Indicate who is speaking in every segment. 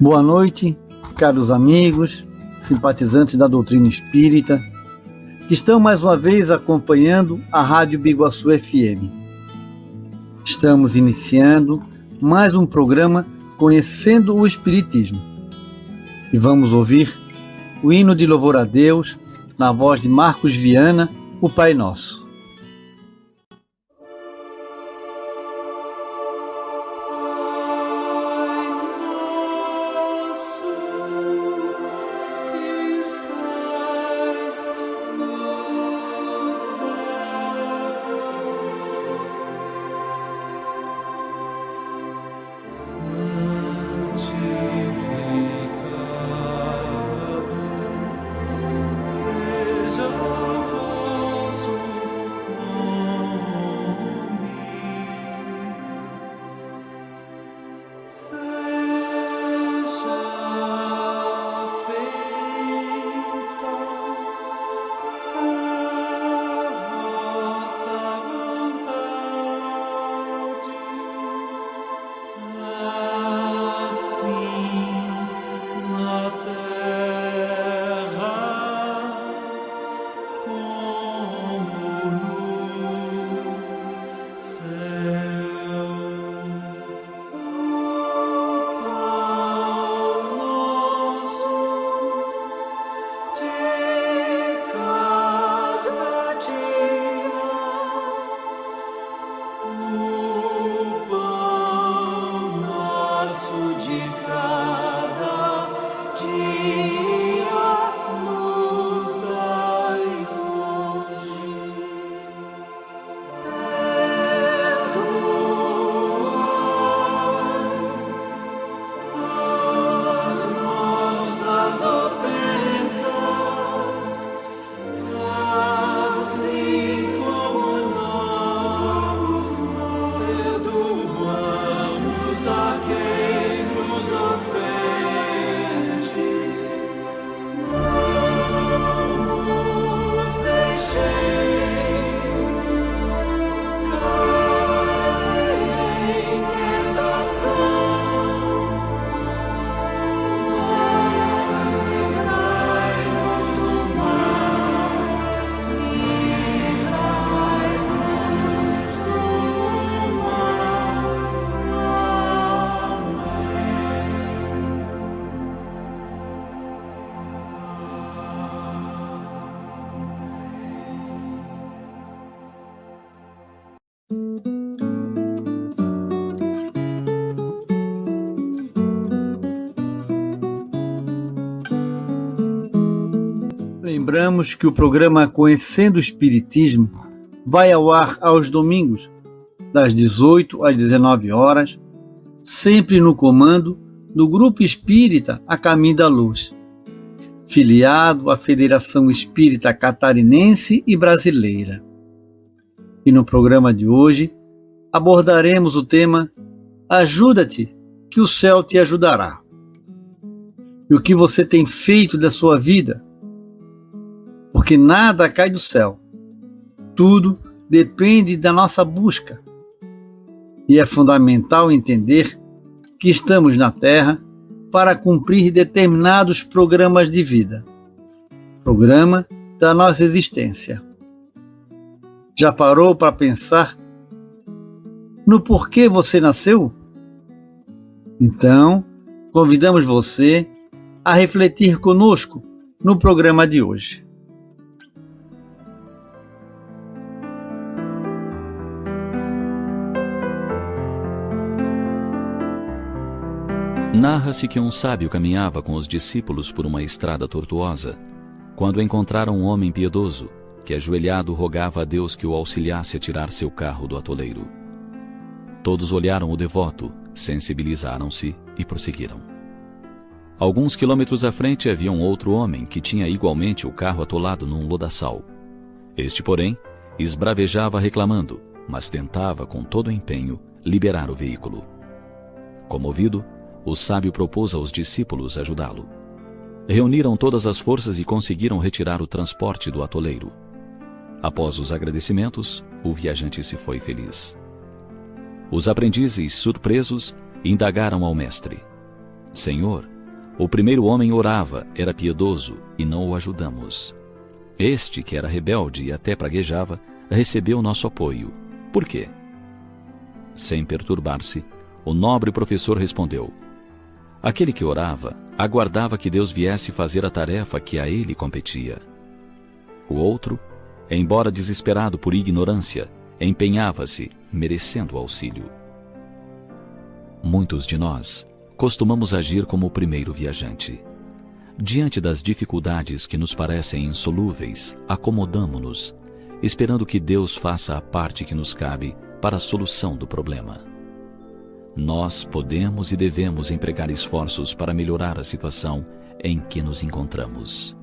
Speaker 1: Boa noite, caros amigos, simpatizantes da doutrina espírita, que estão mais uma vez acompanhando a Rádio Biguaçu FM. Estamos iniciando mais um programa Conhecendo o Espiritismo. E vamos ouvir o hino de louvor a Deus, na voz de Marcos Viana, o Pai Nosso. Lembramos que o programa Conhecendo o Espiritismo vai ao ar aos domingos, das 18 às 19 horas, sempre no comando do Grupo Espírita A Caminho da Luz, filiado à Federação Espírita Catarinense e Brasileira. E no programa de hoje abordaremos o tema Ajuda-te, que o céu te ajudará. E o que você tem feito da sua vida? Porque nada cai do céu. Tudo depende da nossa busca. E é fundamental entender que estamos na Terra para cumprir determinados programas de vida. Programa da nossa existência. Já parou para pensar no porquê você nasceu? Então, convidamos você a refletir conosco no programa de hoje.
Speaker 2: Narra-se que um sábio caminhava com os discípulos por uma estrada tortuosa, quando encontraram um homem piedoso, que ajoelhado rogava a Deus que o auxiliasse a tirar seu carro do atoleiro. Todos olharam o devoto, sensibilizaram-se e prosseguiram. Alguns quilômetros à frente havia um outro homem que tinha igualmente o carro atolado num lodaçal. Este, porém, esbravejava reclamando, mas tentava com todo o empenho liberar o veículo. Comovido, o sábio propôs aos discípulos ajudá-lo. Reuniram todas as forças e conseguiram retirar o transporte do atoleiro. Após os agradecimentos, o viajante se foi feliz. Os aprendizes, surpresos, indagaram ao mestre: Senhor, o primeiro homem orava, era piedoso, e não o ajudamos. Este, que era rebelde e até praguejava, recebeu nosso apoio. Por quê? Sem perturbar-se, o nobre professor respondeu: aquele que orava, aguardava que Deus viesse fazer a tarefa que a ele competia. O outro, embora desesperado por ignorância, empenhava-se, merecendo auxílio. Muitos de nós costumamos agir como o primeiro viajante. Diante das dificuldades que nos parecem insolúveis, acomodamo-nos, esperando que Deus faça a parte que nos cabe para a solução do problema. Nós podemos e devemos empregar esforços para melhorar a situação em que nos encontramos.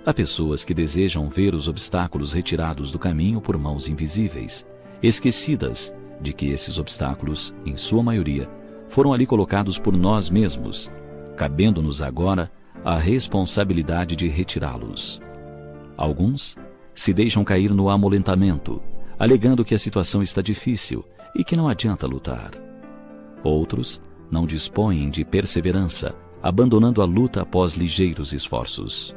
Speaker 2: Há pessoas que desejam ver os obstáculos retirados do caminho por mãos invisíveis, esquecidas de que esses obstáculos, em sua maioria, foram ali colocados por nós mesmos, cabendo-nos agora a responsabilidade de retirá-los. Alguns se deixam cair no amolentamento, alegando que a situação está difícil e que não adianta lutar. Outros não dispõem de perseverança, abandonando a luta após ligeiros esforços.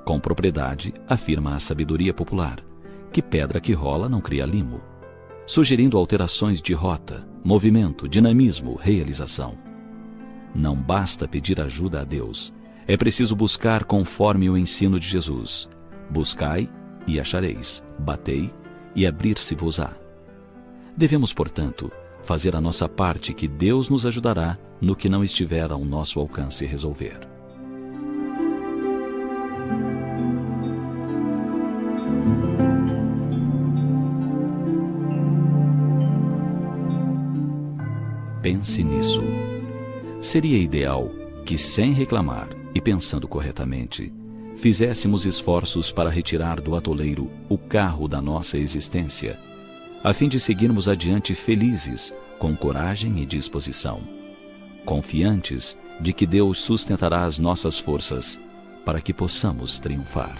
Speaker 2: Com propriedade, afirma a sabedoria popular, que pedra que rola não cria limo, sugerindo alterações de rota, movimento, dinamismo, realização. Não basta pedir ajuda a Deus, é preciso buscar conforme o ensino de Jesus. Buscai e achareis, batei e abrir-se-vos-á. Devemos, portanto, fazer a nossa parte, que Deus nos ajudará no que não estiver ao nosso alcance resolver. Pense nisso. Seria ideal que, sem reclamar e pensando corretamente, fizéssemos esforços para retirar do atoleiro o carro da nossa existência, a fim de seguirmos adiante felizes, com coragem e disposição, confiantes de que Deus sustentará as nossas forças para que possamos triunfar.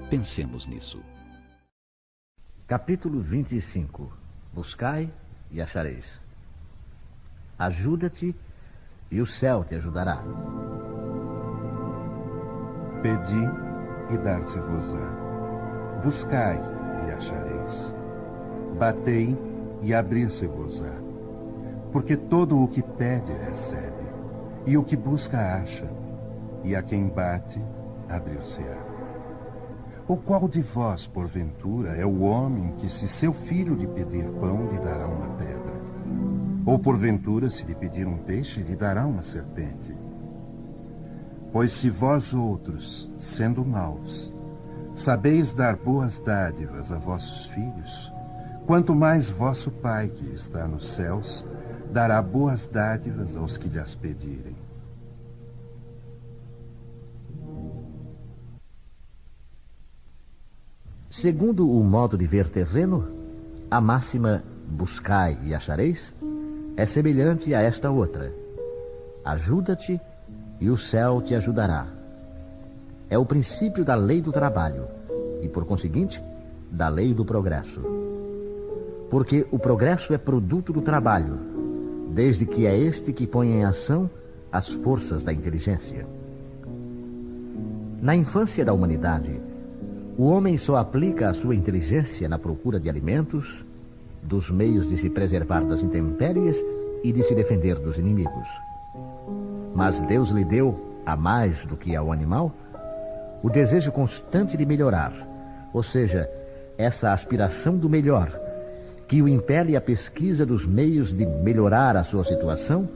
Speaker 2: Pensemos nisso.
Speaker 3: Capítulo 25. Buscai e achareis. Ajuda-te e o céu te ajudará.
Speaker 4: Pedi e dar-se-vos-á. Buscai e achareis. Batei e abrir-se-vos-á. Porque todo o que pede recebe, e o que busca acha, e a quem bate abrir-se-á. Ou qual de vós, porventura, é o homem que, se seu filho lhe pedir pão, lhe dará uma pedra? Ou porventura, se lhe pedir um peixe, lhe dará uma serpente? Pois se vós outros, sendo maus, sabeis dar boas dádivas a vossos filhos, quanto mais vosso Pai que está nos céus dará boas dádivas aos que lhas pedirem.
Speaker 3: Segundo o modo de ver terreno, a máxima buscai e achareis é semelhante a esta outra: ajuda-te e o céu te ajudará. É o princípio da lei do trabalho e, por conseguinte, da lei do progresso. Porque o progresso é produto do trabalho, desde que é este que põe em ação as forças da inteligência. Na infância da humanidade, o homem só aplica a sua inteligência na procura de alimentos, dos meios de se preservar das intempéries e de se defender dos inimigos. mas Deus lhe deu, a mais do que ao animal, o desejo constante de melhorar, ou seja, essa aspiração do melhor, que o impele à pesquisa dos meios de melhorar a sua situação,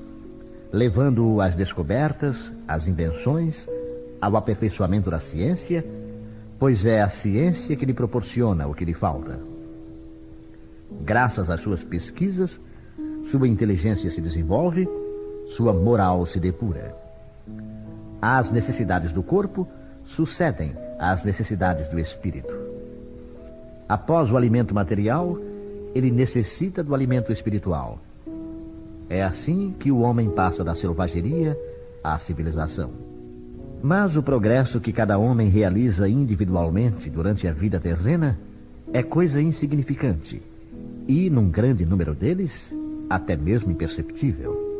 Speaker 3: levando-o às descobertas, às invenções, ao aperfeiçoamento da ciência, pois é a ciência que lhe proporciona o que lhe falta. Graças às suas pesquisas, sua inteligência se desenvolve, sua moral se depura. As necessidades do corpo sucedem às necessidades do espírito. Após o alimento material, ele necessita do alimento espiritual. É assim que o homem passa da selvageria à civilização. Mas o progresso que cada homem realiza individualmente durante a vida terrena é coisa insignificante e, num grande número deles, até mesmo imperceptível.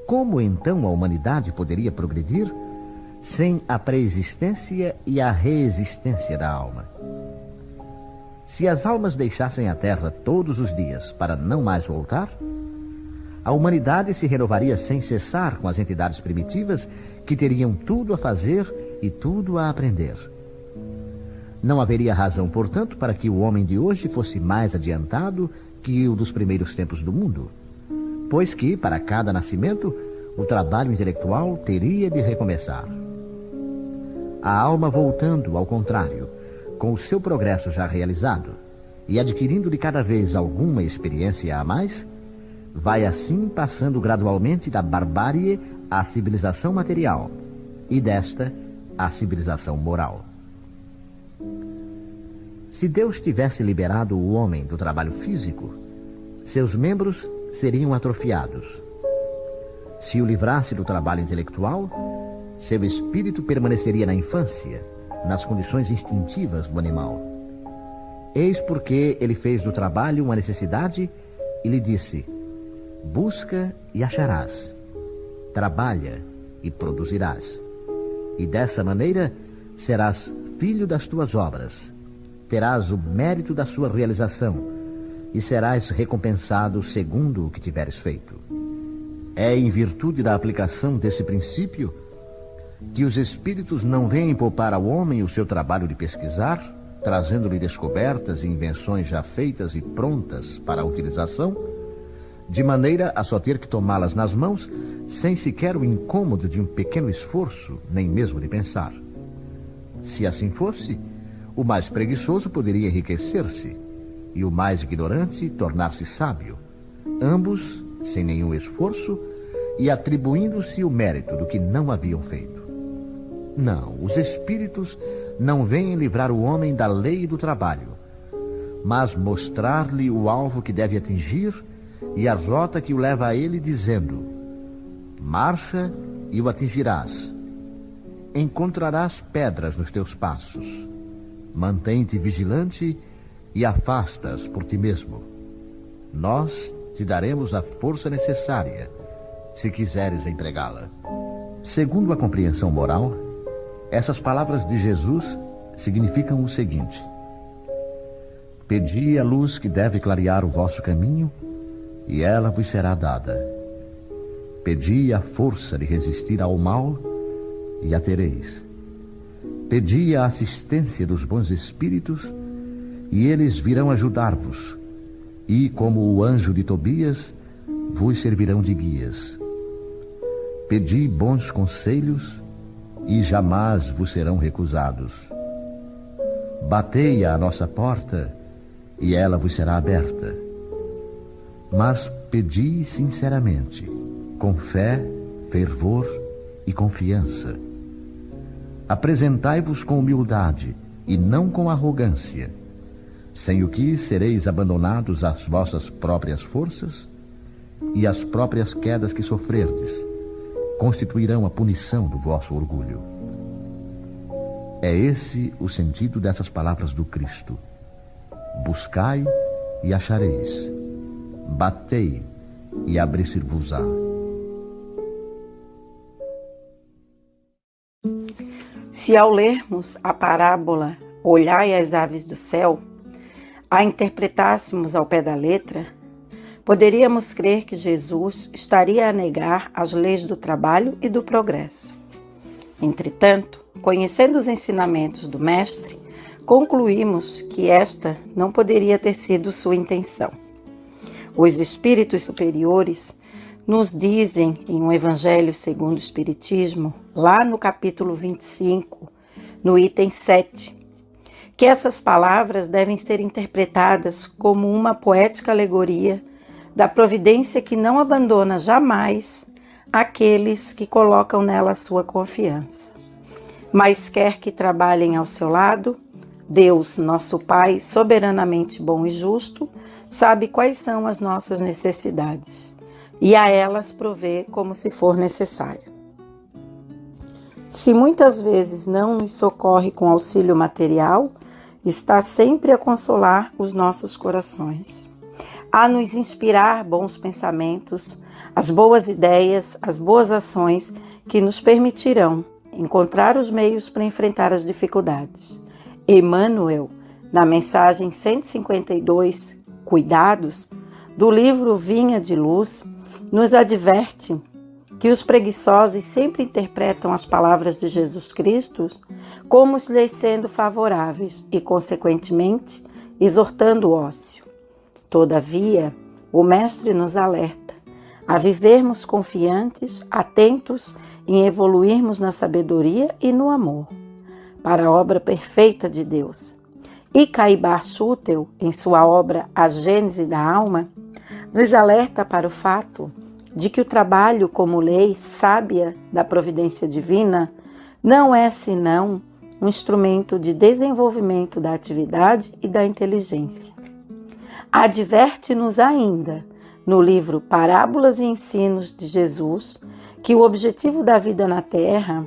Speaker 3: Como então a humanidade poderia progredir sem a preexistência e a reexistência da alma? Se as almas deixassem a Terra todos os dias para não mais voltar, a humanidade se renovaria sem cessar com as entidades primitivas que teriam tudo a fazer e tudo a aprender. Não haveria razão, portanto, para que o homem de hoje fosse mais adiantado que o dos primeiros tempos do mundo, pois que, para cada nascimento, o trabalho intelectual teria de recomeçar. A alma voltando, ao contrário, com o seu progresso já realizado e adquirindo de cada vez alguma experiência a mais, vai assim passando gradualmente da barbárie à civilização material e desta à civilização moral. Se Deus tivesse liberado o homem do trabalho físico, seus membros seriam atrofiados. Se o livrasse do trabalho intelectual, seu espírito permaneceria na infância, nas condições instintivas do animal. Eis porque ele fez do trabalho uma necessidade e lhe disse: busca e acharás, trabalha e produzirás, e dessa maneira serás filho das tuas obras, terás o mérito da sua realização e serás recompensado segundo o que tiveres feito. É em virtude da aplicação desse princípio que os espíritos não vêm poupar ao homem o seu trabalho de pesquisar, trazendo-lhe descobertas e invenções já feitas e prontas para a utilização, de maneira a só ter que tomá-las nas mãos, sem sequer o incômodo de um pequeno esforço, nem mesmo de pensar. Se assim fosse, o mais preguiçoso poderia enriquecer-se, e o mais ignorante tornar-se sábio, ambos sem nenhum esforço e atribuindo-se o mérito do que não haviam feito. Não, os espíritos não vêm livrar o homem da lei do trabalho, mas mostrar-lhe o alvo que deve atingir e a rota que o leva a ele, dizendo: marcha e o atingirás. Encontrarás pedras nos teus passos. Mantém-te vigilante e afasta-as por ti mesmo. Nós te daremos a força necessária, se quiseres empregá-la. Segundo a compreensão moral, essas palavras de Jesus significam o seguinte: pedi a luz que deve clarear o vosso caminho, e ela vos será dada. Pedi a força de resistir ao mal, e a tereis. Pedi a assistência dos bons espíritos, e eles virão ajudar-vos, e, como o anjo de Tobias, vos servirão de guias. Pedi bons conselhos, e jamais vos serão recusados. Batei à nossa porta, e ela vos será aberta. Mas pedi sinceramente, com fé, fervor e confiança. Apresentai-vos com humildade e não com arrogância, sem o que sereis abandonados às vossas próprias forças, e as próprias quedas que sofrerdes constituirão a punição do vosso orgulho. É esse o sentido dessas palavras do Cristo: buscai e achareis, batei e abrir-se-vos-á.
Speaker 5: Se ao lermos a parábola Olhai as aves do céu, a interpretássemos ao pé da letra, poderíamos crer que Jesus estaria a negar as leis do trabalho e do progresso. Entretanto, conhecendo os ensinamentos do Mestre, concluímos que esta não poderia ter sido sua intenção. Os espíritos superiores nos dizem em um Evangelho segundo o Espiritismo, lá no capítulo 25, no item 7, que essas palavras devem ser interpretadas como uma poética alegoria da providência que não abandona jamais aqueles que colocam nela a sua confiança. Mas quer que trabalhem ao seu lado, Deus, nosso Pai, soberanamente bom e justo, sabe quais são as nossas necessidades e a elas provê como se for necessário. Se muitas vezes não nos socorre com auxílio material, está sempre a consolar os nossos corações, a nos inspirar bons pensamentos, as boas ideias, as boas ações que nos permitirão encontrar os meios para enfrentar as dificuldades. Emmanuel, na mensagem 152, Cuidados, do livro Vinha de Luz, nos adverte que os preguiçosos sempre interpretam as palavras de Jesus Cristo como lhes sendo favoráveis e, consequentemente, exortando o ócio. Todavia, o Mestre nos alerta a vivermos confiantes, atentos em evoluirmos na sabedoria e no amor, para a obra perfeita de Deus. E Caibar Schutel, em sua obra A Gênese da Alma, nos alerta para o fato de que o trabalho como lei sábia da providência divina não é senão um instrumento de desenvolvimento da atividade e da inteligência. Adverte-nos ainda, no livro Parábolas e Ensinos de Jesus, que o objetivo da vida na Terra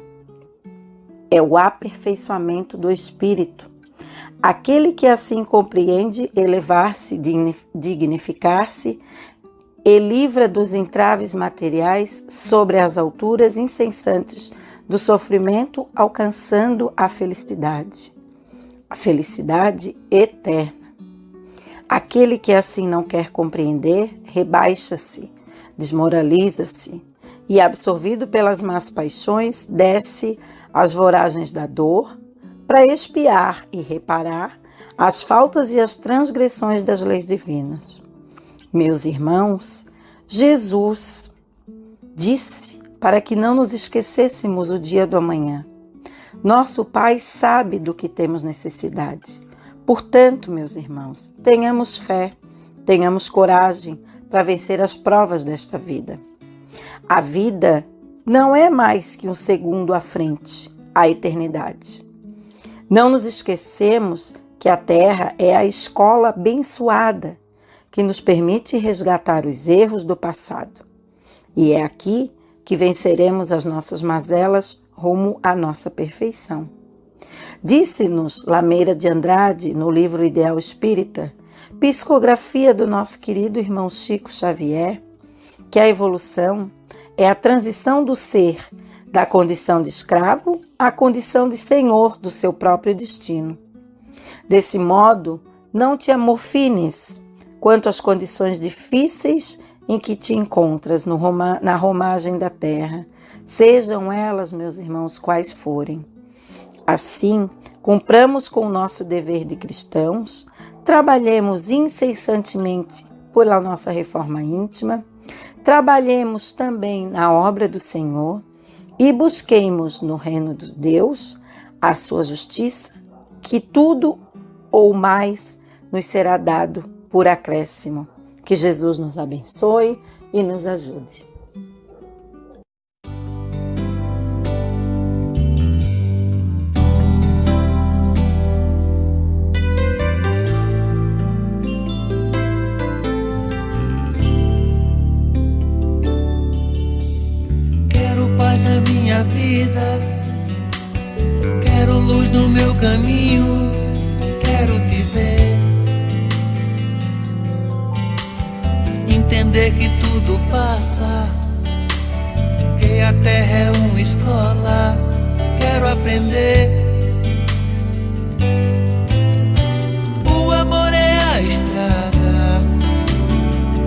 Speaker 5: é o aperfeiçoamento do espírito. Aquele que assim compreende elevar-se, dignificar-se e livra dos entraves materiais sobre as alturas incessantes do sofrimento, alcançando a felicidade eterna. Aquele que assim não quer compreender, rebaixa-se, desmoraliza-se e, absorvido pelas más paixões, desce às voragens da dor para expiar e reparar as faltas e as transgressões das leis divinas. Meus irmãos, Jesus disse para que não nos esquecêssemos o dia do amanhã. Nosso Pai sabe do que temos necessidade. Portanto, meus irmãos, tenhamos fé, tenhamos coragem para vencer as provas desta vida. A vida não é mais que um segundo à frente, a eternidade. Não nos esquecemos que a Terra é a escola abençoada que nos permite resgatar os erros do passado. E é aqui que venceremos as nossas mazelas rumo à nossa perfeição. Disse-nos Lameira de Andrade, no livro Ideal Espírita, psicografia do nosso querido irmão Chico Xavier, que a evolução é a transição do ser da condição de escravo à condição de senhor do seu próprio destino. Desse modo, não te amorfines quanto às condições difíceis em que te encontras na romagem da terra, sejam elas, meus irmãos, quais forem. Assim, cumpramos com o nosso dever de cristãos, trabalhemos incessantemente pela nossa reforma íntima, trabalhemos também na obra do Senhor e busquemos no reino de Deus a sua justiça, que tudo ou mais nos será dado por acréscimo. Que Jesus nos abençoe e nos ajude.
Speaker 6: Quero paz na minha vida, quero luz no meu caminho, quero te ver. Entender que tudo passa, que a terra é uma escola, quero aprender. O amor é a estrada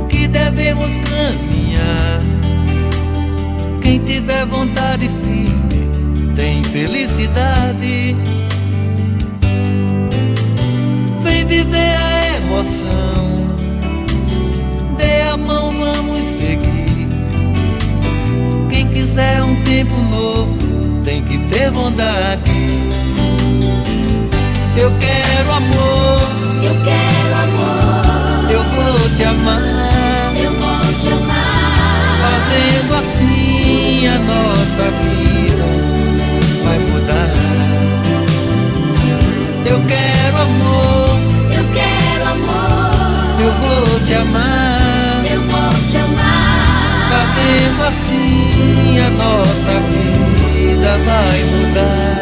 Speaker 6: que deve vontade firme, tem felicidade. Vem viver a emoção, dê a mão, vamos seguir. Quem quiser um tempo novo, tem que ter bondade. Eu quero amor,
Speaker 7: eu quero amor,
Speaker 6: eu vou te amar,
Speaker 7: eu vou te amar.
Speaker 6: fazendo assim a nossa vida vai mudar. Eu quero amor, eu vou te amar,
Speaker 7: eu vou te amar.
Speaker 6: fazendo assim a nossa vida vai mudar.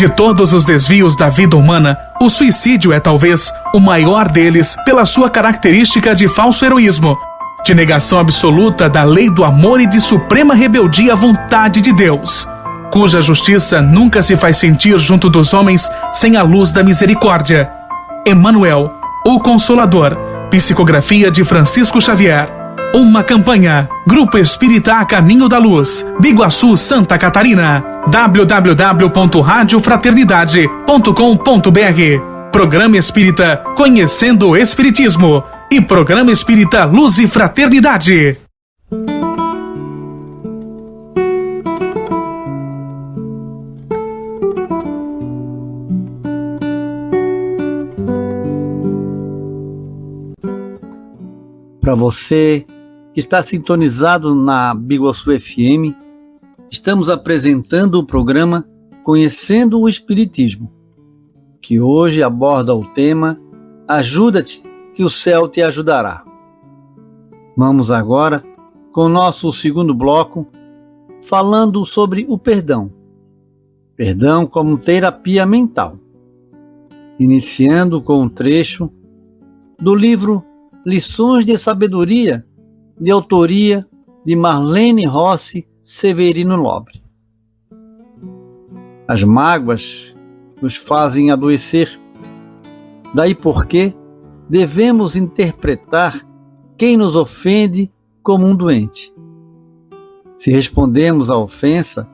Speaker 8: De todos os desvios da vida humana, o suicídio é talvez o maior deles pela sua característica de falso heroísmo, de negação absoluta da lei do amor e de suprema rebeldia à vontade de Deus, cuja justiça nunca se faz sentir junto dos homens sem a luz da misericórdia. Emmanuel, o Consolador, psicografia de Francisco Xavier. Uma campanha. Grupo Espírita A Caminho da Luz, Biguaçu, Santa Catarina. www.radiofraternidade.com.br. Programa Espírita Conhecendo o Espiritismo e Programa Espírita Luz e Fraternidade.
Speaker 1: Para você que está sintonizado na Biguaçu FM, estamos apresentando o programa Conhecendo o Espiritismo, que hoje aborda o tema Ajuda-te, que o céu te ajudará. Vamos agora com o nosso segundo bloco, falando sobre o perdão. Perdão como terapia mental. Iniciando com um trecho do livro Lições de Sabedoria, de autoria de Marlene Rossi Severino Nobre. As mágoas nos fazem adoecer. Daí porque devemos interpretar quem nos ofende como um doente. Se respondemos à ofensa,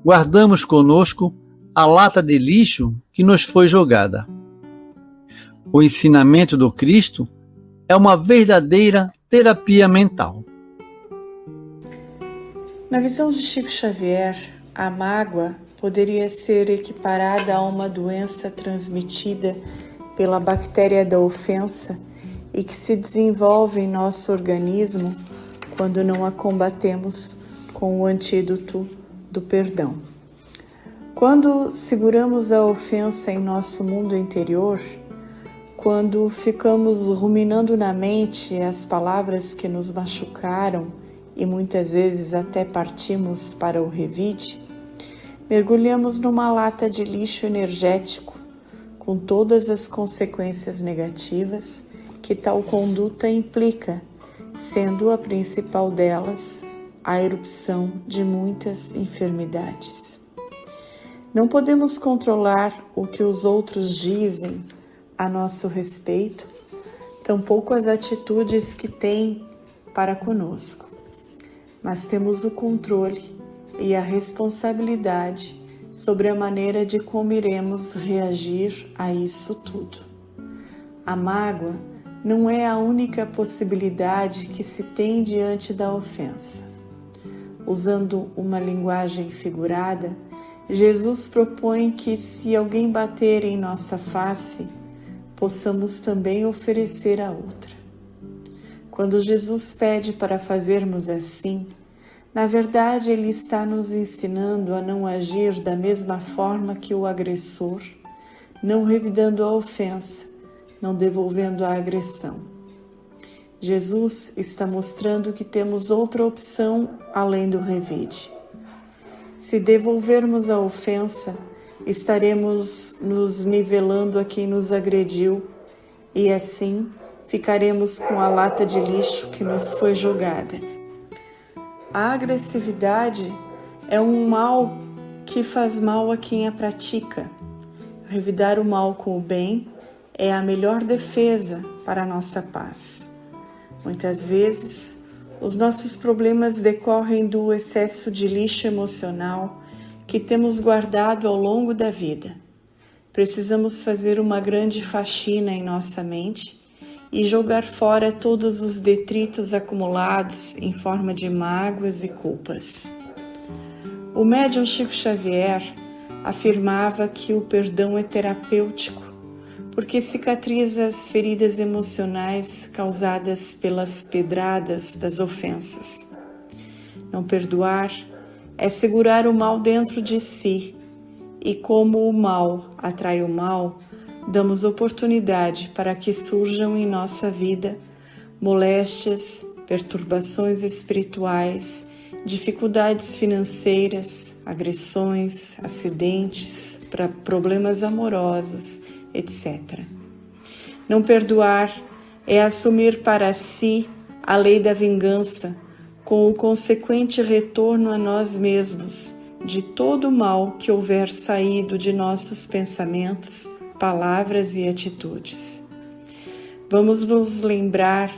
Speaker 1: guardamos conosco a lata de lixo que nos foi jogada. O ensinamento do Cristo é uma verdadeira terapia mental.
Speaker 9: Na visão de Chico Xavier, A mágoa poderia ser equiparada a uma doença transmitida pela bactéria da ofensa e que se desenvolve em nosso organismo quando não a combatemos com o antídoto do perdão. Quando seguramos a ofensa em nosso mundo interior, quando ficamos ruminando na mente as palavras que nos machucaram e muitas vezes até partimos para o revide, mergulhamos numa lata de lixo energético com todas as consequências negativas que tal conduta implica, sendo a principal delas a erupção de muitas enfermidades. Não podemos controlar o que os outros dizem a nosso respeito, tampouco as atitudes que têm para conosco, mas temos o controle e a responsabilidade sobre a maneira de como iremos reagir a isso tudo. A mágoa não é a única possibilidade que se tem diante da ofensa. Usando uma linguagem figurada, Jesus propõe que, se alguém bater em nossa face, possamos também oferecer a outra. Quando Jesus pede para fazermos assim, na verdade, Ele está nos ensinando a não agir da mesma forma que o agressor, não revidando a ofensa, não devolvendo a agressão. Jesus está mostrando que temos outra opção além do revide. Se devolvermos a ofensa, estaremos nos nivelando a quem nos agrediu e assim ficaremos com a lata de lixo que nos foi jogada. A agressividade é um mal que faz mal a quem a pratica. Revidar o mal com o bem é a melhor defesa para a nossa paz. Muitas vezes, os nossos problemas decorrem do excesso de lixo emocional que temos guardado ao longo da vida. Precisamos fazer uma grande faxina em nossa mente e jogar fora todos os detritos acumulados em forma de mágoas e culpas. O médium Chico Xavier afirmava que o perdão é terapêutico, porque cicatriza as feridas emocionais causadas pelas pedradas das ofensas. Não perdoar é segurar o mal dentro de si, e como o mal atrai o mal, damos oportunidade para que surjam em nossa vida moléstias, perturbações espirituais, dificuldades financeiras, agressões, acidentes, problemas amorosos, etc. Não perdoar é assumir para si a lei da vingança, com o consequente retorno a nós mesmos de todo o mal que houver saído de nossos pensamentos, palavras e atitudes. Vamos nos lembrar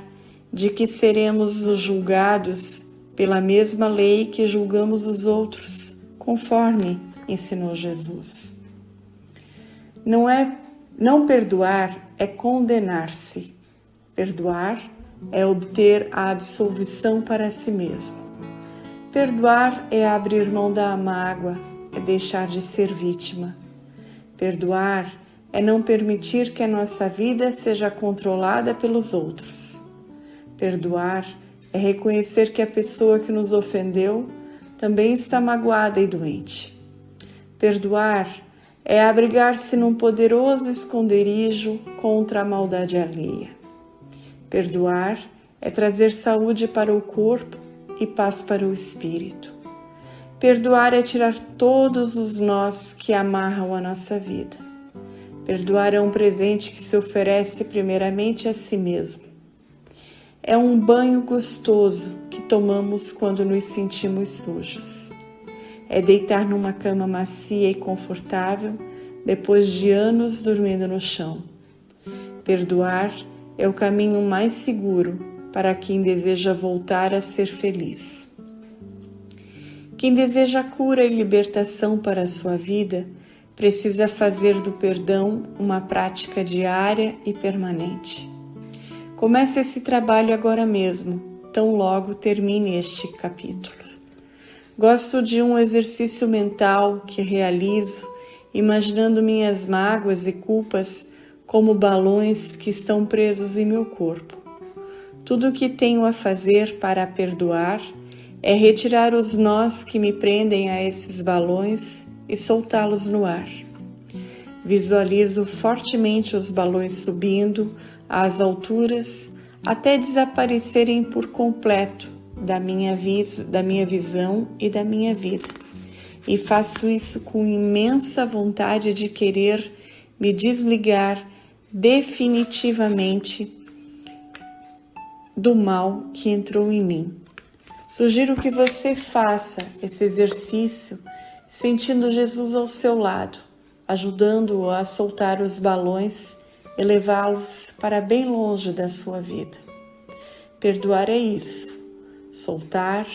Speaker 9: de que seremos julgados pela mesma lei que julgamos os outros, conforme ensinou Jesus. Não perdoar é condenar-se. Perdoar é obter a absolvição para si mesmo. Perdoar é abrir mão da mágoa, é deixar de ser vítima. Perdoar é não permitir que a nossa vida seja controlada pelos outros. Perdoar é reconhecer que a pessoa que nos ofendeu também está magoada e doente. Perdoar é abrigar-se num poderoso esconderijo contra a maldade alheia. Perdoar é trazer saúde para o corpo e paz para o espírito. Perdoar é tirar todos os nós que amarram a nossa vida. Perdoar é um presente que se oferece primeiramente a si mesmo. É um banho gostoso que tomamos quando nos sentimos sujos. É deitar numa cama macia e confortável depois de anos dormindo no chão. Perdoar é o caminho mais seguro para quem deseja voltar a ser feliz. Quem deseja cura e libertação para a sua vida precisa fazer do perdão uma prática diária e permanente. Comece esse trabalho agora mesmo, tão logo termine este capítulo. Gosto de um exercício mental que realizo, imaginando minhas mágoas e culpas como balões que estão presos em meu corpo. Tudo o que tenho a fazer para perdoar é retirar os nós que me prendem a esses balões e soltá-los no ar. Visualizo fortemente os balões subindo às alturas até desaparecerem por completo da minha visão e da minha vida. E faço isso com imensa vontade de querer me desligar definitivamente do mal que entrou em mim. Sugiro que você faça esse exercício sentindo Jesus ao seu lado, ajudando-o a soltar os balões e levá-los para bem longe da sua vida. Perdoar é isso, soltar,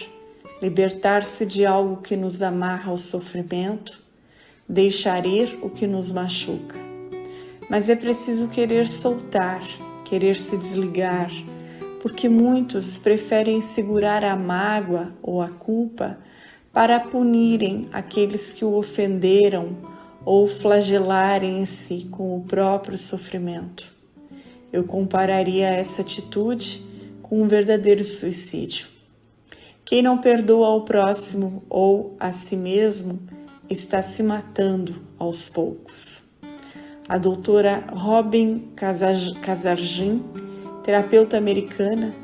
Speaker 9: libertar-se de algo que nos amarra ao sofrimento, deixar ir o que nos machuca. Mas é preciso querer soltar, querer se desligar, porque muitos preferem segurar a mágoa ou a culpa para punirem aqueles que o ofenderam ou flagelarem-se com o próprio sofrimento. Eu compararia essa atitude com um verdadeiro suicídio. Quem não perdoa ao próximo ou a si mesmo está se matando aos poucos. A doutora Robin Casargin, terapeuta americana,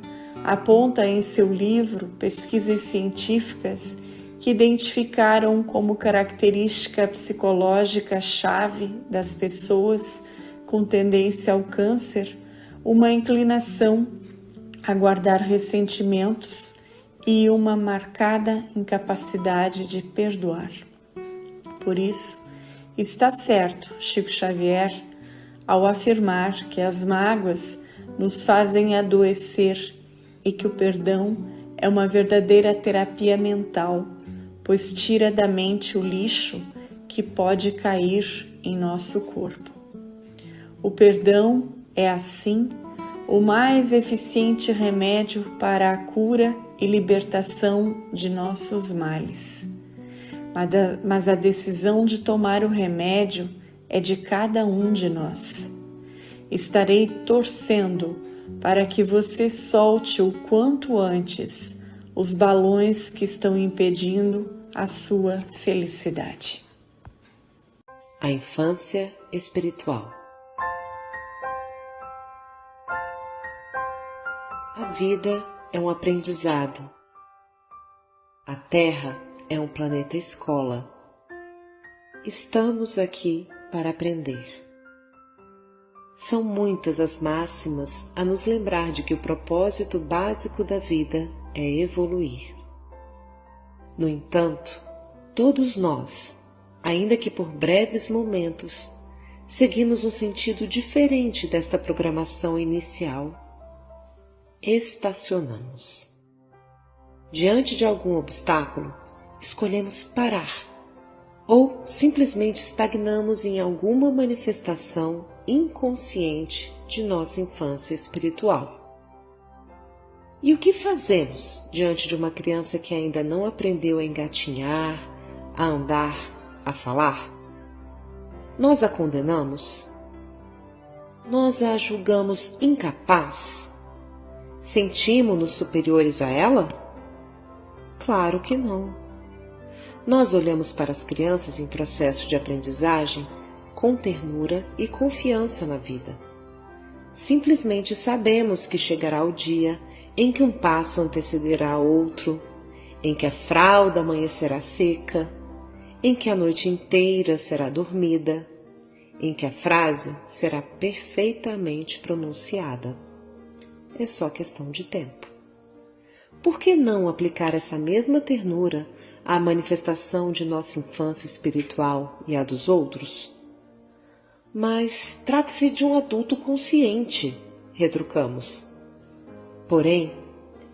Speaker 9: aponta em seu livro pesquisas científicas que identificaram como característica psicológica-chave das pessoas com tendência ao câncer uma inclinação a guardar ressentimentos e uma marcada incapacidade de perdoar. Por isso, está certo Chico Xavier ao afirmar que as mágoas nos fazem adoecer e que o perdão é uma verdadeira terapia mental, pois tira da mente o lixo que pode cair em nosso corpo. O perdão é, assim, o mais eficiente remédio para a cura e libertação de nossos males. Mas a decisão de tomar o remédio é de cada um de nós. Estarei torcendo para que você solte o quanto antes os balões que estão impedindo a sua felicidade.
Speaker 10: A infância espiritual. A vida é um aprendizado. A Terra é um planeta escola. Estamos aqui para aprender. São muitas as máximas a nos lembrar de que o propósito básico da vida é evoluir. No entanto, todos nós, ainda que por breves momentos, seguimos um sentido diferente desta programação inicial. Estacionamos. Diante de algum obstáculo, escolhemos parar ou simplesmente estagnamos em alguma manifestação inconsciente de nossa infância espiritual. E o que fazemos diante de uma criança que ainda não aprendeu a engatinhar, a andar, a falar? Nós a condenamos? Nós a julgamos incapaz? Sentimos-nos superiores a ela? Claro que não. Nós olhamos para as crianças em processo de aprendizagem com ternura e confiança na vida. Simplesmente sabemos que chegará o dia em que um passo antecederá outro, em que a fralda amanhecerá seca, em que a noite inteira será dormida, em que a frase será perfeitamente pronunciada. É só questão de tempo. Por que não aplicar essa mesma ternura à manifestação de nossa infância espiritual e à dos outros? Mas trata-se de um adulto consciente, retrucamos. Porém,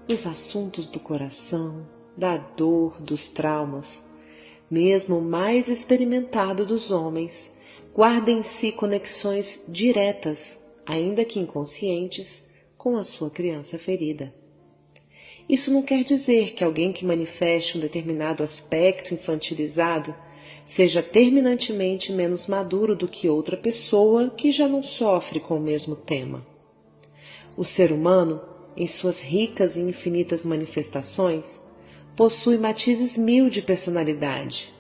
Speaker 10: os assuntos do coração, da dor, dos traumas, mesmo o mais experimentado dos homens, guarda em si conexões diretas, ainda que inconscientes, com a sua criança ferida. Isso não quer dizer que alguém que manifeste um determinado aspecto infantilizado seja terminantemente menos maduro do que outra pessoa que já não sofre com o mesmo tema. O ser humano, em suas ricas e infinitas manifestações, possui matizes mil de personalidade.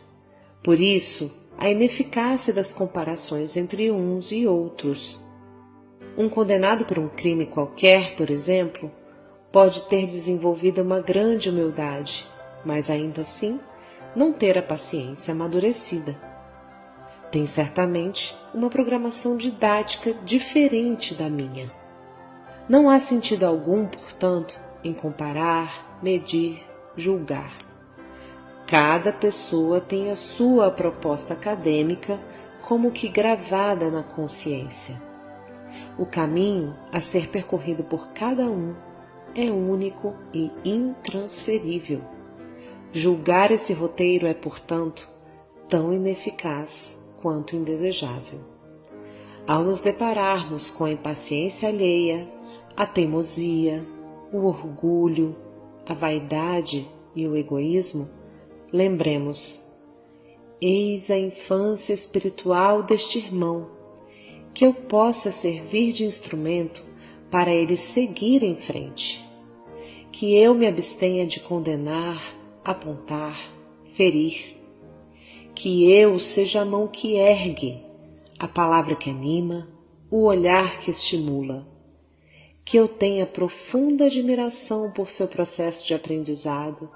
Speaker 10: Por isso, a ineficácia das comparações entre uns e outros. Um condenado por um crime qualquer, por exemplo, pode ter desenvolvido uma grande humildade, mas ainda assim não ter a paciência amadurecida. Tem certamente uma programação didática diferente da minha. Não há sentido algum, portanto, em comparar, medir, julgar. Cada pessoa tem a sua proposta acadêmica como que gravada na consciência. O caminho a ser percorrido por cada um é único e intransferível. Julgar esse roteiro é, portanto, tão ineficaz quanto indesejável. Ao nos depararmos com a impaciência alheia, a teimosia, o orgulho, a vaidade e o egoísmo, lembremos: eis a infância espiritual deste irmão, que eu possa servir de instrumento para ele seguir em frente, que eu me abstenha de condenar, apontar, ferir, que eu seja a mão que ergue, a palavra que anima, o olhar que estimula, que eu tenha profunda admiração por seu processo de aprendizado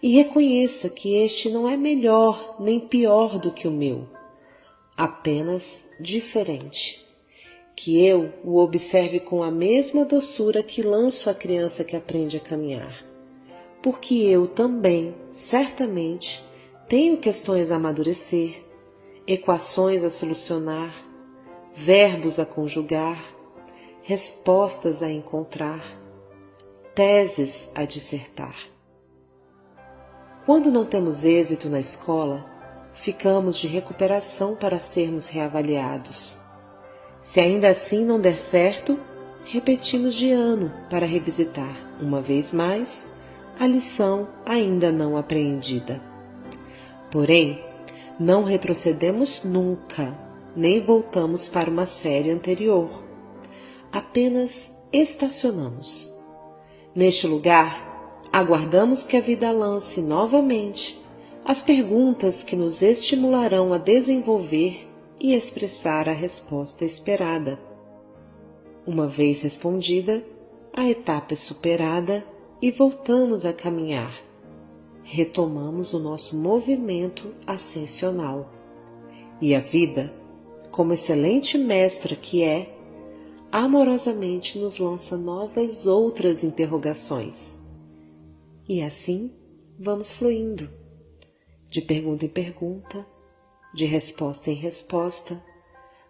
Speaker 10: e reconheça que este não é melhor nem pior do que o meu, apenas diferente. Que eu o observe com a mesma doçura que lanço à criança que aprende a caminhar, porque eu também, certamente, tenho questões a amadurecer, equações a solucionar, verbos a conjugar, respostas a encontrar, teses a dissertar. Quando não temos êxito na escola, ficamos de recuperação para sermos reavaliados. Se ainda assim não der certo, repetimos de ano para revisitar, uma vez mais, a lição ainda não apreendida. Porém, não retrocedemos nunca, nem voltamos para uma série anterior. Apenas estacionamos. Neste lugar, aguardamos que a vida lance novamente as perguntas que nos estimularão a desenvolver e expressar a resposta esperada. Uma vez respondida, a etapa é superada e voltamos a caminhar. Retomamos o nosso movimento ascensional. E a vida, como excelente mestra que é, amorosamente nos lança novas outras interrogações. E assim vamos fluindo, de pergunta em pergunta, de resposta em resposta,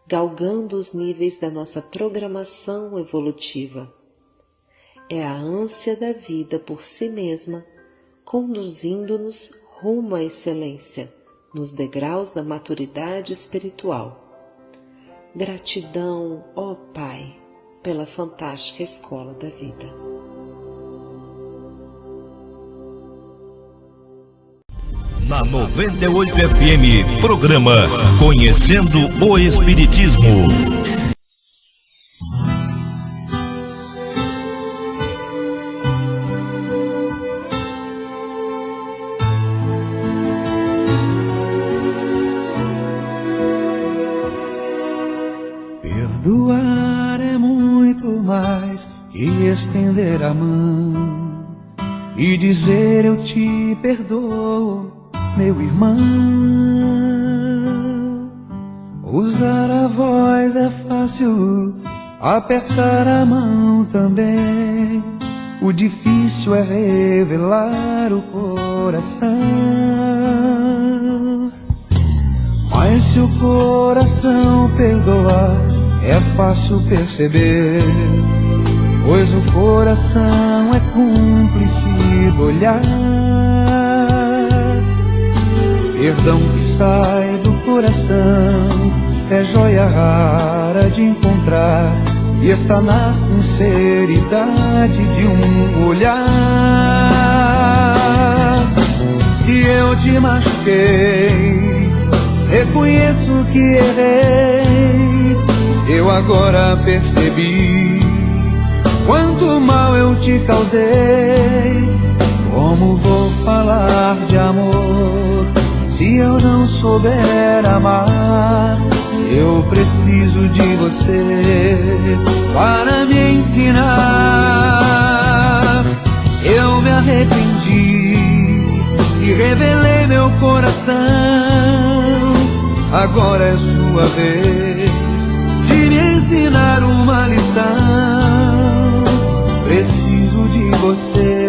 Speaker 10: galgando os níveis da nossa programação evolutiva. É a ânsia da vida por si mesma, conduzindo-nos rumo à excelência, nos degraus da maturidade espiritual. Gratidão, ó Pai, pela fantástica escola da vida.
Speaker 11: Na 98 FM, programa Conhecendo o Espiritismo.
Speaker 12: Perdoar é muito mais que estender a mão e dizer eu te perdoo, meu irmão. Usar a voz é fácil, apertar a mão também. O difícil é revelar o coração. Mas se o coração perdoar, é fácil perceber, pois o coração é cúmplice do olhar. Perdão que sai do coração é joia rara de encontrar, e está na sinceridade de um olhar. Se eu te machuquei, reconheço que errei. Eu agora percebi quanto mal eu te causei. Como vou falar de amor se eu não souber amar? Eu preciso de você para me ensinar. Eu me arrependi e revelei meu coração. Agora é sua vez de me ensinar uma lição. Preciso de você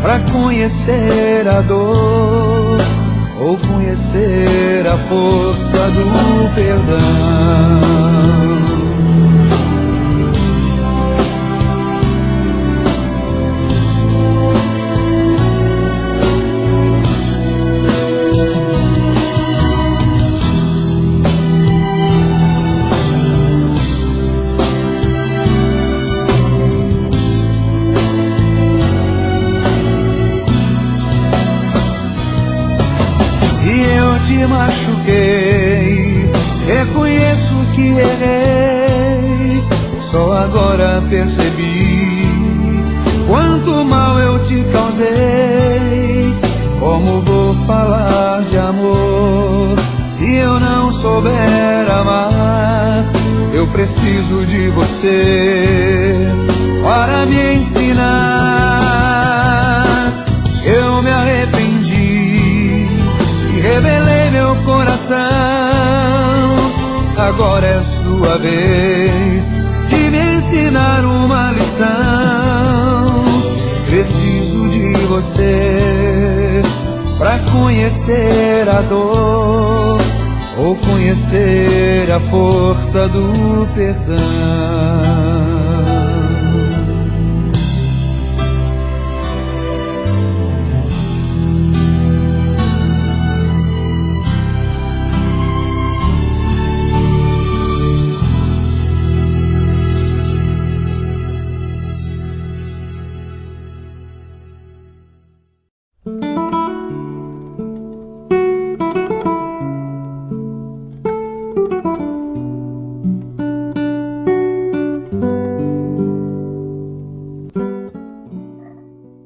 Speaker 12: pra conhecer a dor ou conhecer a força do perdão. Machuquei, reconheço que errei. Só agora percebi quanto mal eu te causei. Como vou falar de amor se eu não souber amar? Eu preciso de você para me ensinar. Eu me arrependi e revelei meu coração. Agora é sua vez de me ensinar uma lição. Preciso de você pra conhecer a dor ou conhecer a força do perdão.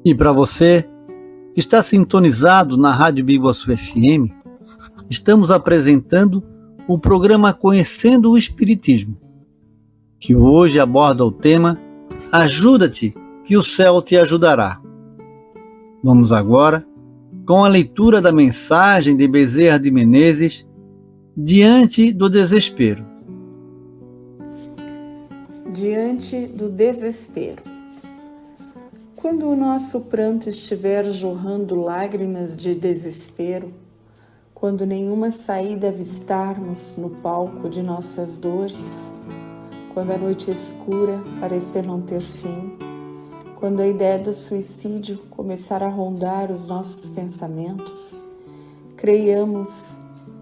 Speaker 1: E para você que está sintonizado na Rádio Bíblia FM, estamos apresentando o programa Conhecendo o Espiritismo, que hoje aborda o tema Ajuda-te, que o céu te ajudará. Vamos agora com a leitura da mensagem de Bezerra de Menezes, Diante do Desespero.
Speaker 9: Diante do desespero. Quando o nosso pranto estiver jorrando lágrimas de desespero, quando nenhuma saída avistarmos no palco de nossas dores, quando a noite escura parecer não ter fim, quando a ideia do suicídio começar a rondar os nossos pensamentos, creiamos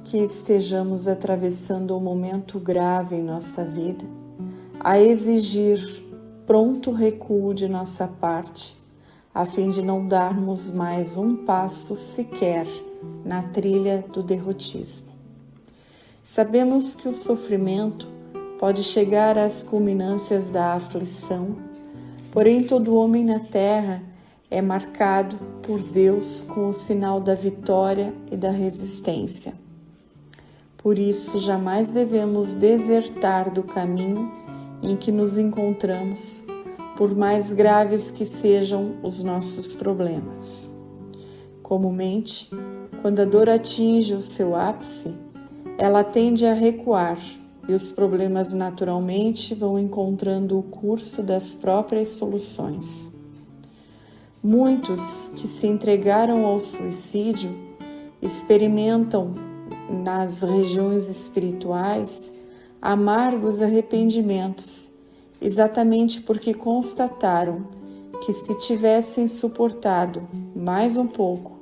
Speaker 9: que estejamos atravessando um momento grave em nossa vida, a exigir pronto recuo de nossa parte, a fim de não darmos mais um passo sequer na trilha do derrotismo. Sabemos que o sofrimento pode chegar às culminâncias da aflição, porém todo homem na terra é marcado por Deus com o sinal da vitória e da resistência. Por isso, jamais devemos desertar do caminho em que nos encontramos, por mais graves que sejam os nossos problemas. Comumente, quando a dor atinge o seu ápice, ela tende a recuar e os problemas naturalmente vão encontrando o curso das próprias soluções. Muitos que se entregaram ao suicídio experimentam nas regiões espirituais amargos arrependimentos, exatamente porque constataram que se tivessem suportado mais um pouco,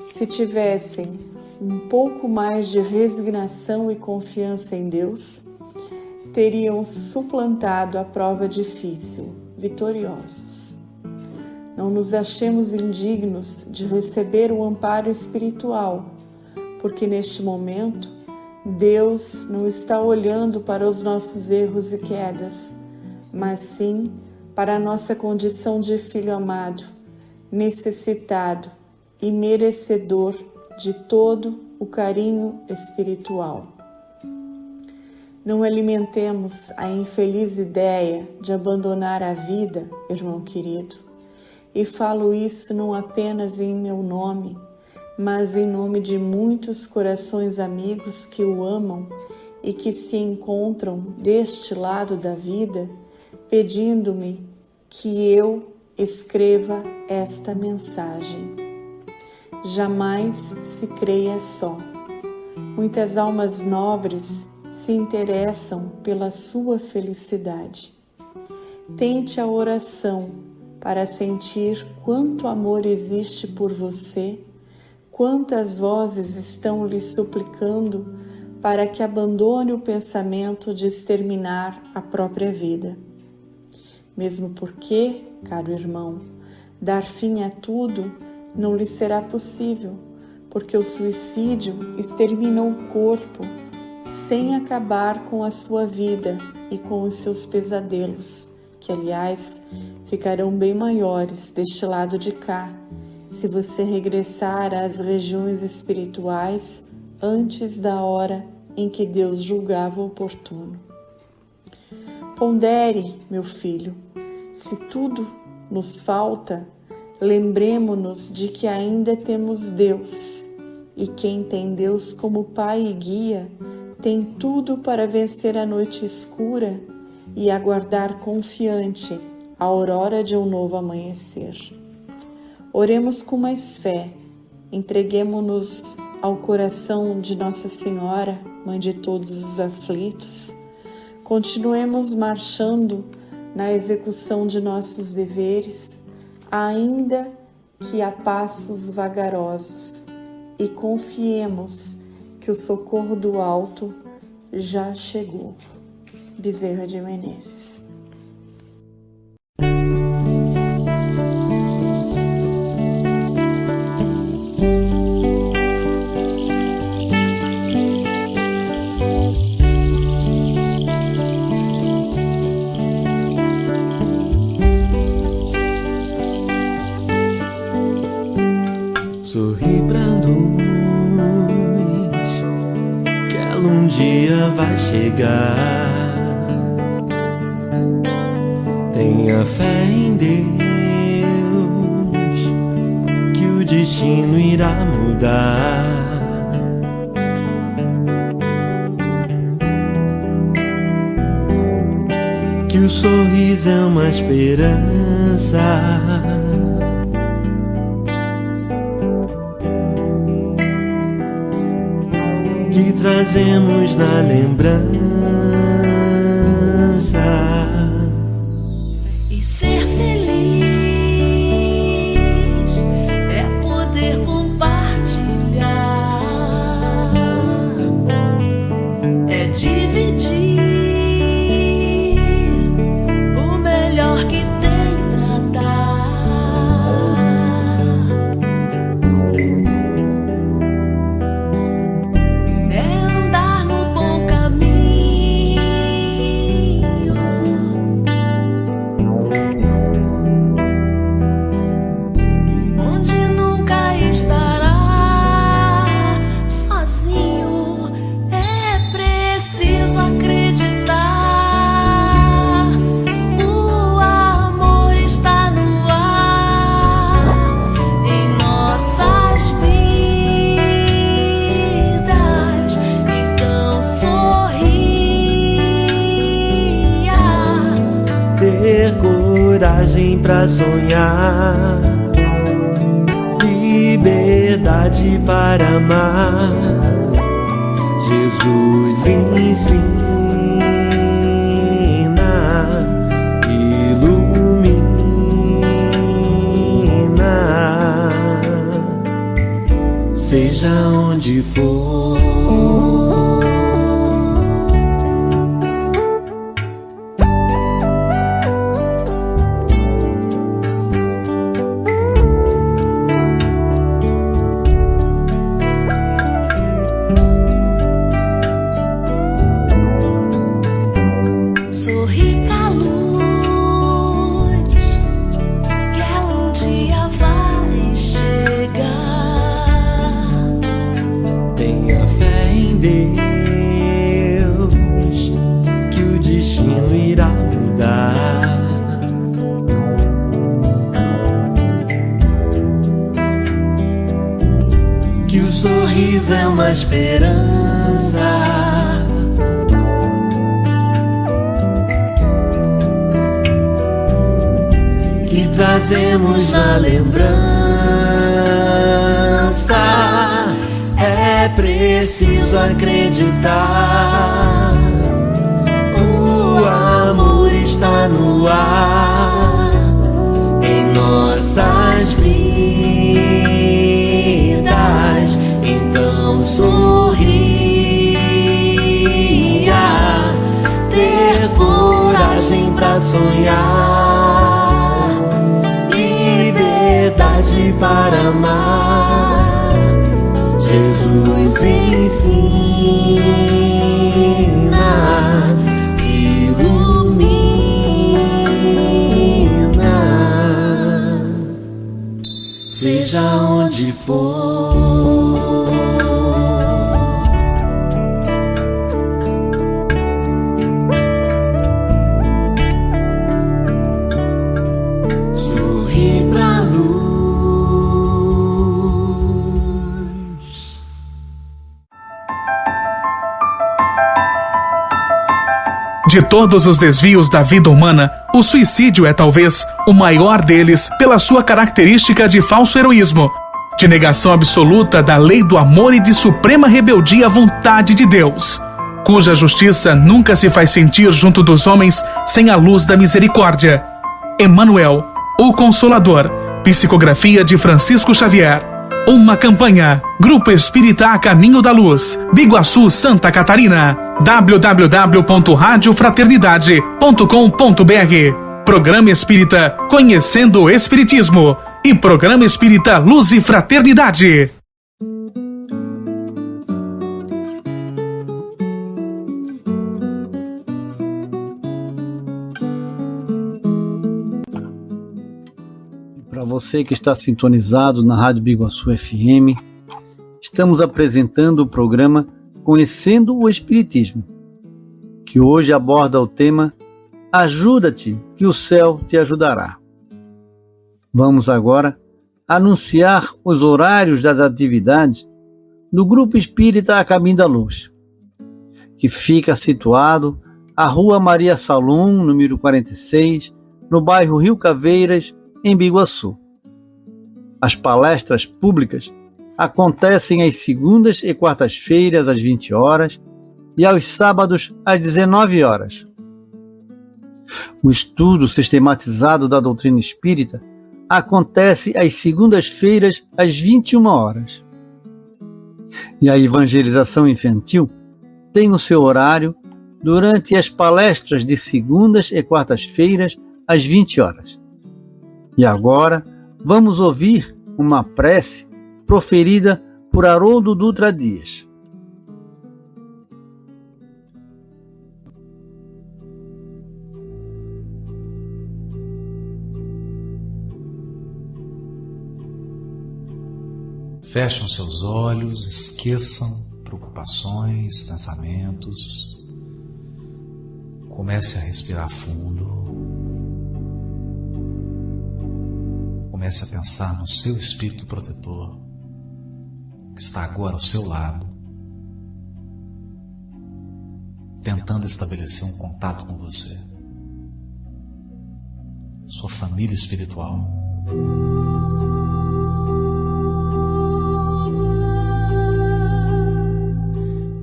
Speaker 9: se tivessem um pouco mais de resignação e confiança em Deus, teriam suplantado a prova difícil, vitoriosos. Não nos achemos indignos de receber o amparo espiritual, porque neste momento Deus não está olhando para os nossos erros e quedas, mas sim para a nossa condição de filho amado, necessitado e merecedor de todo o carinho espiritual. Não alimentemos a infeliz ideia de abandonar a vida, irmão querido, e falo isso não apenas em meu nome, mas em nome de muitos corações amigos que o amam e que se encontram deste lado da vida, pedindo-me que eu escreva esta mensagem. Jamais se creia só. Muitas almas nobres se interessam pela sua felicidade. Tente a oração para sentir quanto amor existe por você, quantas vozes estão lhe suplicando para que abandone o pensamento de exterminar a própria vida. Mesmo porque, caro irmão, dar fim a tudo não lhe será possível, porque o suicídio extermina o corpo sem acabar com a sua vida e com os seus pesadelos, que, aliás, ficarão bem maiores deste lado de cá, se você regressar às regiões espirituais antes da hora em que Deus julgava oportuno. Pondere, meu filho, se tudo nos falta, lembremo-nos de que ainda temos Deus, e quem tem Deus como Pai e guia, tem tudo para vencer a noite escura e aguardar confiante a aurora de um novo amanhecer. Oremos com mais fé, entreguemo-nos ao coração de Nossa Senhora, Mãe de todos os aflitos, continuemos marchando na execução de nossos deveres, ainda que a passos vagarosos, e confiemos que o socorro do alto já chegou. Bezerra de Menezes.
Speaker 6: Sorri pra luz, que ela um dia vai chegar. Tenha fé em Deus, que o destino irá mudar. Que o sorriso é uma esperança, que trazemos na lembrança.
Speaker 7: E ser feliz é poder compartilhar, é dividir o melhor que tem pra dar, é andar no bom caminho, onde nunca estará sozinho. É preciso acreditar, o amor está no ar em nossas vidas. Então sorria,
Speaker 6: Ter coragem pra sonhar, liberdade para amar. Jesus ensina, ilumina, seja onde for. sorriso é uma esperança que trazemos na lembrança. É preciso acreditar, o amor está no ar em nossas vidas. Então sorria, ter coragem pra sonhar, liberdade para amar. Jesus ensina, ilumina, seja onde for. Sorri pra luz.
Speaker 8: De todos os desvios da vida humana, o suicídio é talvez o maior deles pela sua característica de falso heroísmo, de negação absoluta da lei do amor e de suprema rebeldia à vontade de Deus, cuja justiça nunca se faz sentir junto dos homens sem a luz da misericórdia. Emmanuel, o Consolador, psicografia de Francisco Xavier. Uma campanha. Grupo Espírita A Caminho da Luz, Biguaçu, Santa Catarina. www.radiofraternidade.com.br. Programa Espírita Conhecendo o Espiritismo e Programa Espírita Luz e Fraternidade.
Speaker 1: Para você que está sintonizado na Rádio Biguaçu FM, estamos apresentando o programa Conhecendo o Espiritismo, que hoje aborda o tema Ajuda-te, que o céu te ajudará. Vamos agora anunciar os horários das atividades do Grupo Espírita A Caminho da Luz, que fica situado à Rua Maria Salum, número 46, no bairro Rio Caveiras, em Biguaçu. As palestras públicas acontecem às segundas e quartas-feiras às 20 horas e aos sábados às 19 horas. O estudo sistematizado da doutrina espírita acontece às segundas-feiras às 21 horas. E a evangelização infantil tem o seu horário durante as palestras de segundas e quartas-feiras às 20 horas. E agora vamos ouvir uma prece proferida por Haroldo Dutra Dias.
Speaker 13: Fechem seus olhos, esqueçam preocupações, pensamentos. Comece a respirar fundo. Comece a pensar no seu espírito protetor, que está agora ao seu lado, tentando estabelecer um contato com você. Sua família espiritual.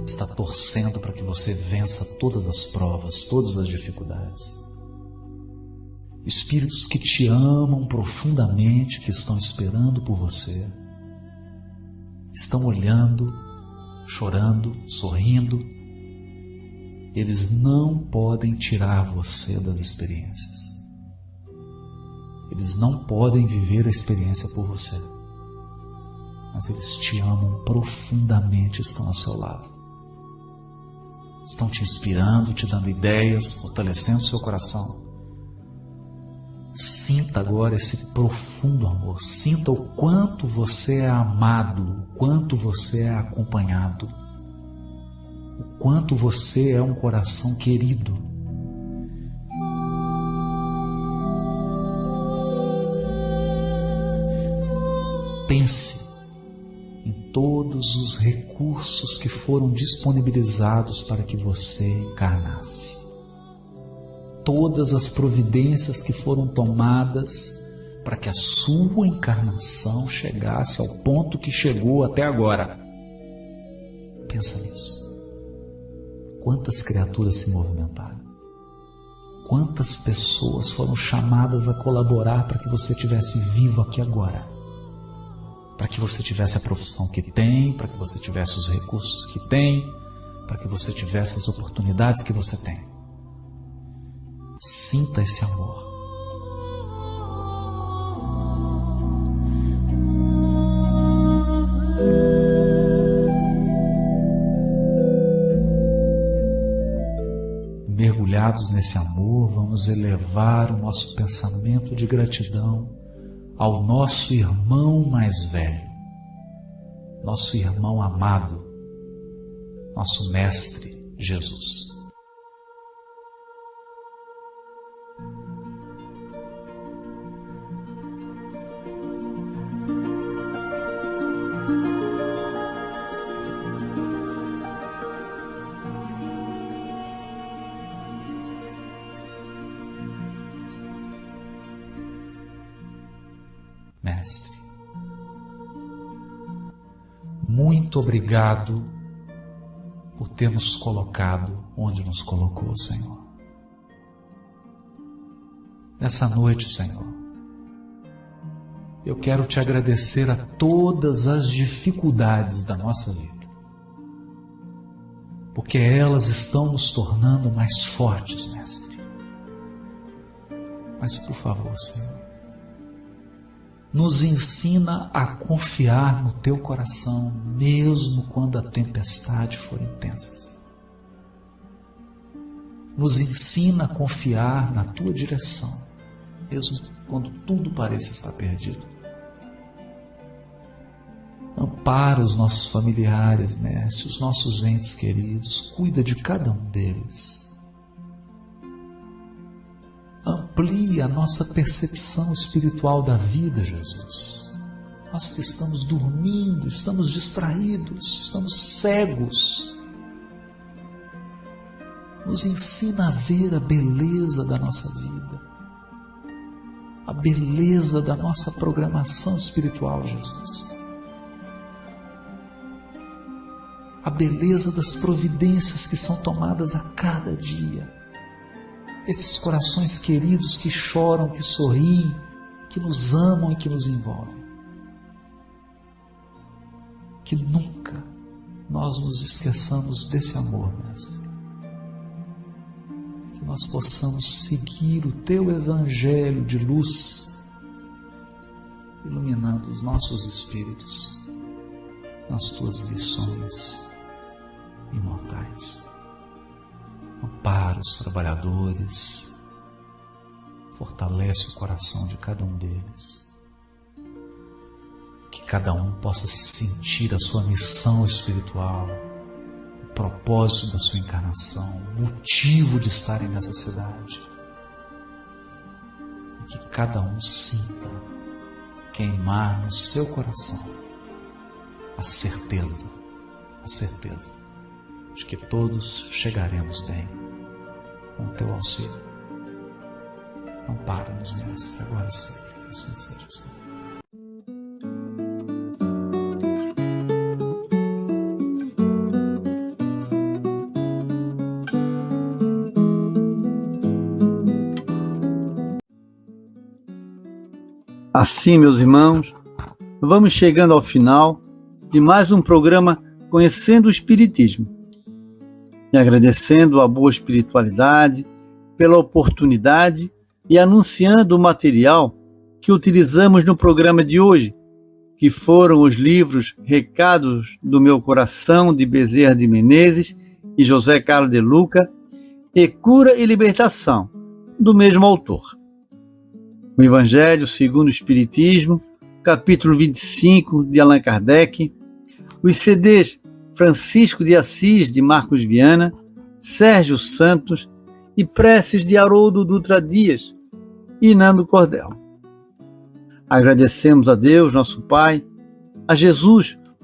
Speaker 13: Está torcendo para que você vença todas as provas, todas as dificuldades. Espíritos que te amam profundamente, que estão esperando por você, estão olhando, chorando, sorrindo. Eles não podem tirar você das experiências. Eles não podem viver a experiência por você. Mas eles te amam profundamente, estão ao seu lado. Estão te inspirando, te dando ideias, fortalecendo seu coração. Sinta agora esse profundo amor. Sinta o quanto você é amado, o quanto você é acompanhado, o quanto você é um coração querido. Pense em todos os recursos que foram disponibilizados para que você encarnasse. Todas as providências que foram tomadas para que a sua encarnação chegasse ao ponto que chegou até agora. Pensa nisso. Quantas criaturas se movimentaram? Quantas pessoas foram chamadas a colaborar para que você estivesse vivo aqui agora? Para que você tivesse a profissão que tem, para que você tivesse os recursos que tem, para que você tivesse as oportunidades que você tem. Sinta esse amor. Mergulhados nesse amor, vamos elevar o nosso pensamento de gratidão ao nosso irmão mais velho, nosso irmão amado, nosso Mestre Jesus. Mestre, muito obrigado por ter nos colocado onde nos colocou, Senhor. Nessa noite, Senhor, eu quero te agradecer a todas as dificuldades da nossa vida, porque elas estão nos tornando mais fortes, Mestre. Mas, por favor, Senhor, nos ensina a confiar no Teu coração, mesmo quando a tempestade for intensa. Nos ensina a confiar na Tua direção, mesmo quando tudo pareça estar perdido. Ampara os nossos familiares, Mestre, os nossos entes queridos, cuida de cada um deles. Amplia a nossa percepção espiritual da vida, Jesus. Nós que estamos dormindo, estamos distraídos, estamos cegos. Nos ensina a ver a beleza da nossa vida, a beleza da nossa programação espiritual, Jesus. A beleza das providências que são tomadas a cada dia. Esses corações queridos que choram, que sorriem, que nos amam e que nos envolvem. Que nunca nós nos esqueçamos desse amor, Mestre. Que nós possamos seguir o Teu Evangelho de luz, iluminando os nossos espíritos nas Tuas lições imortais. Ampara os trabalhadores, fortalece o coração de cada um deles, que cada um possa sentir a sua missão espiritual, o propósito da sua encarnação, o motivo de estarem nessa cidade, e que cada um sinta queimar no seu coração a certeza de que todos chegaremos bem com o Teu auxílio. Ampara-nos, Mestre, agora sempre, que assim seja, Senhor.
Speaker 1: Assim, meus irmãos, vamos chegando ao final de mais um programa Conhecendo o Espiritismo. E agradecendo a boa espiritualidade pela oportunidade e anunciando o material que utilizamos no programa de hoje, que foram os livros Recados do Meu Coração, de Bezerra de Menezes e José Carlos de Luca, e Cura e Libertação, do mesmo autor. O Evangelho segundo o Espiritismo, capítulo 25, de Allan Kardec, os CDs Francisco de Assis, de Marcos Viana, Sérgio Santos e Preces de Haroldo Dutra Dias e Nando Cordel. Agradecemos a Deus, nosso Pai, a Jesus,